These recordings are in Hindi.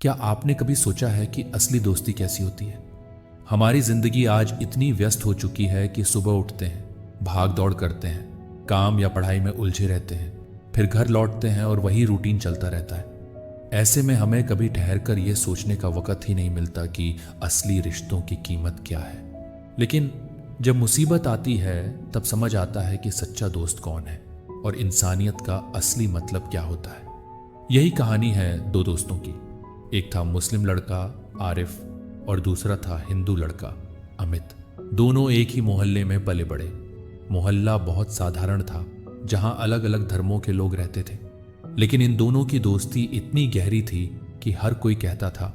क्या आपने कभी सोचा है कि असली दोस्ती कैसी होती है? हमारी जिंदगी आज इतनी व्यस्त हो चुकी है कि सुबह उठते हैं, भाग दौड़ करते हैं, काम या पढ़ाई में उलझे रहते हैं, फिर घर लौटते हैं और वही रूटीन चलता रहता है। ऐसे में हमें कभी ठहर कर यह सोचने का वक्त ही नहीं मिलता कि असली रिश्तों की कीमत क्या है। लेकिन जब मुसीबत आती है तब समझ आता है कि सच्चा दोस्त कौन है और इंसानियत का असली मतलब क्या होता है। यही कहानी है दो दोस्तों की। एक था मुस्लिम लड़का आरिफ और दूसरा था हिंदू लड़का अमित। दोनों एक ही मोहल्ले में पले बड़े। मोहल्ला बहुत साधारण था, जहां अलग अलग धर्मों के लोग रहते थे, लेकिन इन दोनों की दोस्ती इतनी गहरी थी कि हर कोई कहता था,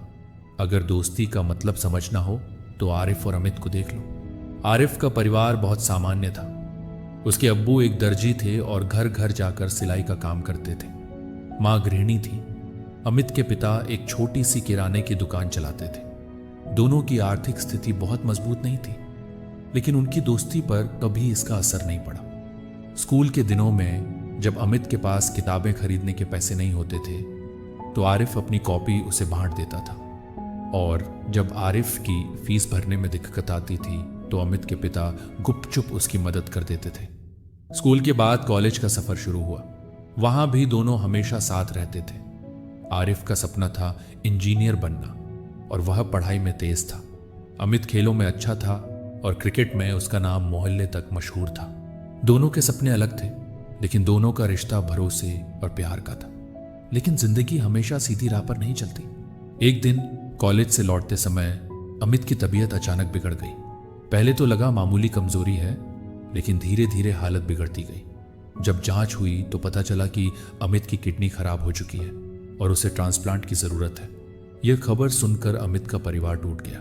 अगर दोस्ती का मतलब समझना हो तो आरिफ और अमित को देख लो। आरिफ का परिवार बहुत सामान्य था। उसके अब्बू एक दर्जी थे और घर घर जाकर सिलाई का काम करते थे। मां गृहिणी थी। अमित के पिता एक छोटी सी किराने की दुकान चलाते थे। दोनों की आर्थिक स्थिति बहुत मजबूत नहीं थी, लेकिन उनकी दोस्ती पर कभी इसका असर नहीं पड़ा। स्कूल के दिनों में जब अमित के पास किताबें खरीदने के पैसे नहीं होते थे तो आरिफ अपनी कॉपी उसे बांट देता था, और जब आरिफ की फीस भरने में दिक्कत आती थी तो अमित के पिता गुपचुप उसकी मदद कर देते थे। स्कूल के बाद कॉलेज का सफर शुरू हुआ। वहां भी दोनों हमेशा साथ रहते थे। आरिफ का सपना था इंजीनियर बनना और वह पढ़ाई में तेज था। अमित खेलों में अच्छा था और क्रिकेट में उसका नाम मोहल्ले तक मशहूर था। दोनों के सपने अलग थे, लेकिन दोनों का रिश्ता भरोसे और प्यार का था। लेकिन जिंदगी हमेशा सीधी राह पर नहीं चलती। एक दिन कॉलेज से लौटते समय अमित की तबीयत अचानक बिगड़ गई। पहले तो लगा मामूली कमजोरी है, लेकिन धीरे धीरे हालत बिगड़ती गई। जब जांच हुई तो पता चला कि अमित की किडनी खराब हो चुकी है और उसे ट्रांसप्लांट की जरूरत है। यह खबर सुनकर अमित का परिवार टूट गया।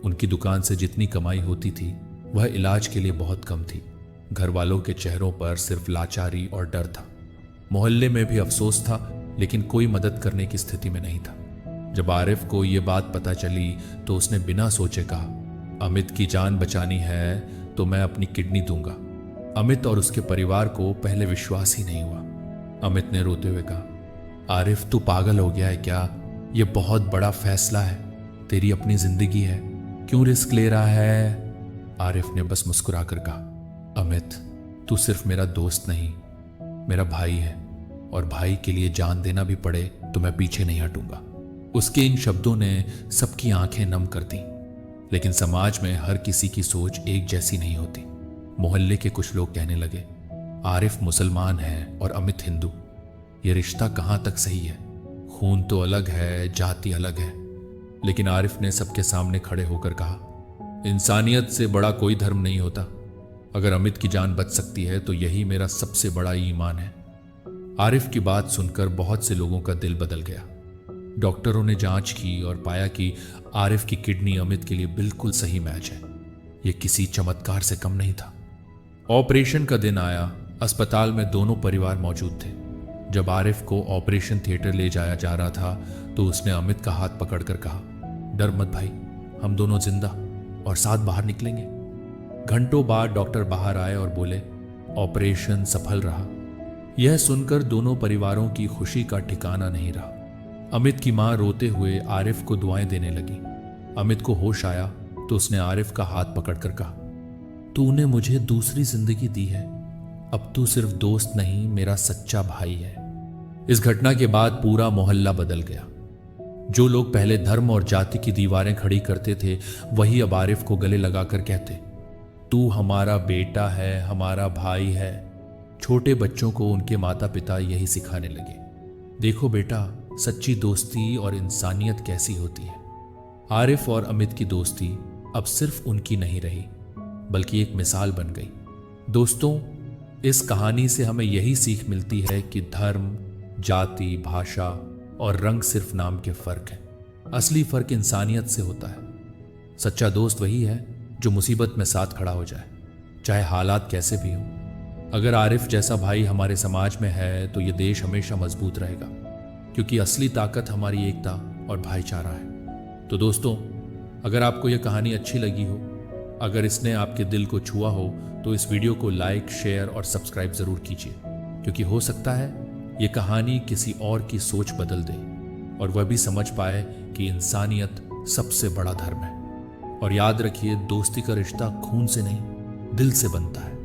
उनकी दुकान से जितनी कमाई होती थी वह इलाज के लिए बहुत कम थी। घर वालों के चेहरों पर सिर्फ लाचारी और डर था। मोहल्ले में भी अफसोस था, लेकिन कोई मदद करने की स्थिति में नहीं था। जब आरिफ को यह बात पता चली तो उसने बिना सोचे कहा, अमित की जान बचानी है तो मैं अपनी किडनी दूंगा। अमित और उसके परिवार को पहले विश्वास ही नहीं हुआ। अमित ने रोते हुए कहा, आरिफ तू पागल हो गया है क्या? यह बहुत बड़ा फैसला है, तेरी अपनी जिंदगी है, क्यों रिस्क ले रहा है? आरिफ ने बस मुस्कुराकर कहा, अमित तू सिर्फ मेरा दोस्त नहीं, मेरा भाई है, और भाई के लिए जान देना भी पड़े तो मैं पीछे नहीं हटूंगा। उसके इन शब्दों ने सबकी आंखें नम कर दी। लेकिन समाज में हर किसी की सोच एक जैसी नहीं होती। मोहल्ले के कुछ लोग कहने लगे, आरिफ मुसलमान है और अमित हिंदू, यह रिश्ता कहां तक सही है? खून तो अलग है, जाति अलग है। लेकिन आरिफ ने सबके सामने खड़े होकर कहा, इंसानियत से बड़ा कोई धर्म नहीं होता। अगर अमित की जान बच सकती है तो यही मेरा सबसे बड़ा ईमान है। आरिफ की बात सुनकर बहुत से लोगों का दिल बदल गया। डॉक्टरों ने जांच की और पाया कि आरिफ की किडनी अमित के लिए बिल्कुल सही मैच है। यह किसी चमत्कार से कम नहीं था। ऑपरेशन का दिन आया। अस्पताल में दोनों परिवार मौजूद थे। जब आरिफ को ऑपरेशन थिएटर ले जाया जा रहा था तो उसने अमित का हाथ पकड़कर कहा, डर मत भाई, हम दोनों जिंदा और साथ बाहर निकलेंगे। घंटों बाद डॉक्टर बाहर आए और बोले, ऑपरेशन सफल रहा। यह सुनकर दोनों परिवारों की खुशी का ठिकाना नहीं रहा। अमित की मां रोते हुए आरिफ को दुआएं देने लगी। अमित को होश आया तो उसने आरिफ का हाथ पकड़कर कहा, तूने मुझे दूसरी जिंदगी दी है, अब तू सिर्फ दोस्त नहीं, मेरा सच्चा भाई है। इस घटना के बाद पूरा मोहल्ला बदल गया। जो लोग पहले धर्म और जाति की दीवारें खड़ी करते थे वही अब आरिफ को गले लगाकर कहते, तू हमारा बेटा है, हमारा भाई है। छोटे बच्चों को उनके माता पिता यही सिखाने लगे, देखो बेटा, सच्ची दोस्ती और इंसानियत कैसी होती है। आरिफ और अमित की दोस्ती अब सिर्फ उनकी नहीं रही, बल्कि एक मिसाल बन गई। दोस्तों, इस कहानी से हमें यही सीख मिलती है कि धर्म, जाति, भाषा और रंग सिर्फ नाम के फर्क हैं। असली फर्क इंसानियत से होता है। सच्चा दोस्त वही है जो मुसीबत में साथ खड़ा हो जाए, चाहे हालात कैसे भी हों। अगर आरिफ जैसा भाई हमारे समाज में है तो ये देश हमेशा मजबूत रहेगा, क्योंकि असली ताकत हमारी एकता और भाईचारा है। तो दोस्तों, अगर आपको यह कहानी अच्छी लगी हो, अगर इसने आपके दिल को छुआ हो, तो इस वीडियो को लाइक, शेयर और सब्सक्राइब जरूर कीजिए, क्योंकि हो सकता है ये कहानी किसी और की सोच बदल दे। और वह भी समझ पाए कि इंसानियत सबसे बड़ा धर्म है। और याद रखिए, दोस्ती का रिश्ता खून से नहीं, दिल से बनता है।